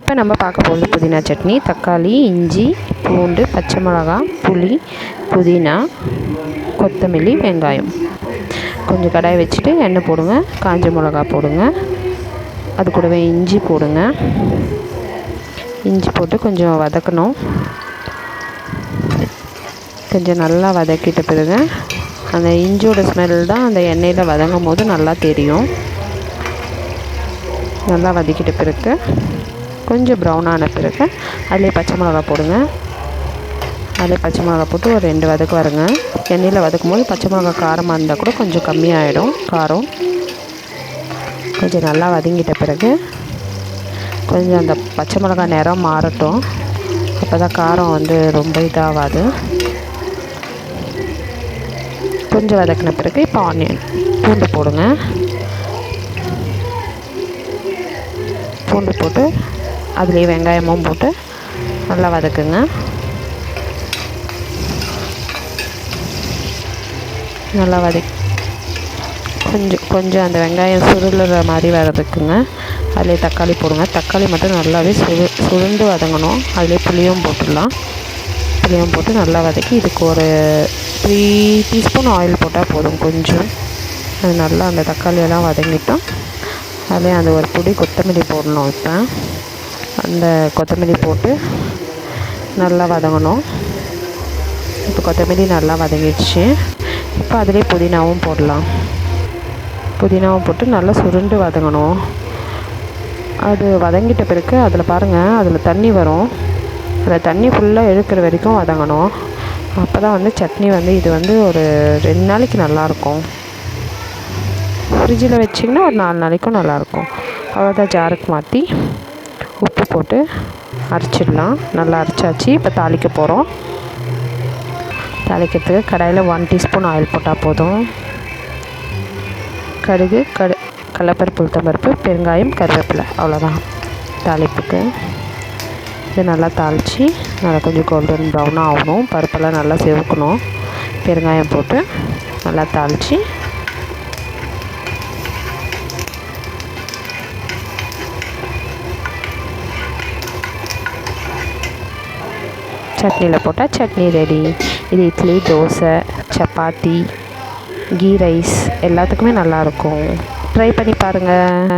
இப்போ நம்ம பார்க்க போகிறது புதினா சட்னி. தக்காளி, இஞ்சி, பூண்டு, பச்சை மிளகாய், புளி, புதினா, கொத்தமல்லி, வெங்காயம். கொஞ்சம் கடாய் வச்சுட்டு எண்ணெய் போடுங்க, காஞ்ச மிளகா போடுங்க, அது கூடவே இஞ்சி போடுங்க. இஞ்சி போட்டு கொஞ்சம் வதக்கணும். கொஞ்சம் நல்லா வதக்கிட்ட பிறகு அந்த இஞ்சியோட ஸ்மெல் தான் அந்த எண்ணெயில் வதங்கும் போது நல்லா தெரியும். நல்லா வதக்கிட்ட பிறகு கொஞ்சம் ப்ரௌன் ஆன பிறகு அதிலே பச்சை மிளகா போடுங்க. அதிலே பச்சை மிளகா போட்டு ஒரு 2 வதக்கு வருங்க. எண்ணெயில் வதக்கும் போது பச்சை மிளகா காரமாக இருந்தால் கூட கொஞ்சம் கம்மியாகிடும் காரம். கொஞ்சம் நல்லா வதங்கிட்ட பிறகு கொஞ்சம் அந்த பச்சை மிளகா நிறம் மாறட்டும். அப்போ தான் காரம் ரொம்ப இதாகாது. கொஞ்சம் வதக்கின பிறகு இப்போ ஆனியன் பூண்டு போடுங்க. பூண்டு போட்டு அதுலேயே வெங்காயமும் போட்டு நல்லா வதக்குங்க. நல்லா கொஞ்சம் அந்த வெங்காயம் சுருளுற மாதிரி வதக்குங்க. அதிலே தக்காளி போடுங்க. தக்காளி மட்டும் நல்லாவே சுருண்டு வதங்கணும். அதிலே புளியும் போட்டுடலாம். புளியும் போட்டு நல்லா வதக்கி இதுக்கு ஒரு 3 டீஸ்பூன் ஆயில் போட்டால் போதும். கொஞ்சம் அது நல்லா அந்த தக்காளியெல்லாம் வதங்கிட்டோம். அதிலே அந்த ஒரு பொடி கொத்தமல்லி போடணும். இப்போ அந்த கொத்தமல்லி போட்டு நல்லா வதங்கணும். இப்போ கொத்தமல்லி நல்லா வதங்கிடுச்சு. இப்போ அதிலே புதினாவும் போடலாம். புதினாவும் போட்டு நல்லா சுருண்டு வதங்கணும். அது வதங்கிட்ட பிறகு அதில் பாருங்கள், அதில் தண்ணி வரும். அந்த தண்ணி ஃபுல்லாக இழுக்கிற வரைக்கும் வதங்கணும். அப்போ தான் சட்னி இது ஒரு 2 நாளைக்கு நல்லாயிருக்கும். ஃப்ரிட்ஜில் வச்சிங்கன்னா ஒரு 4 நாளைக்கும் நல்லாயிருக்கும். அவ்வளோதான், ஜாருக்கு மாற்றி உப்பு போட்டு அரைச்சிடலாம். நல்லா அரைச்சாச்சு. இப்போ தாளிக்க போகிறோம். தாளிக்கிறதுக்கு கடாயில் 1 டீஸ்பூன் ஆயில் போட்டால் போதும். கடுகு, கடலைப்பருப்பு, உளுத்தம்பருப்பு, பெருங்காயம், கருவேப்பிலை, அவ்வளோதான் தாளிப்புக்கு. இது நல்லா தாளித்து நல்லா கொஞ்சம் கோல்டன் ப்ரௌனாக ஆகணும். பருப்பெல்லாம் நல்லா செவக்கணும். பெருங்காயம் போட்டு நல்லா தாளித்து சட்னியில் போட்டால் சட்னி ரெடி. இது இட்லி, தோசை, சப்பாத்தி, கீ ரைஸ் எல்லாத்துக்குமே நல்லாயிருக்கும். ட்ரை பண்ணி பாருங்கள்.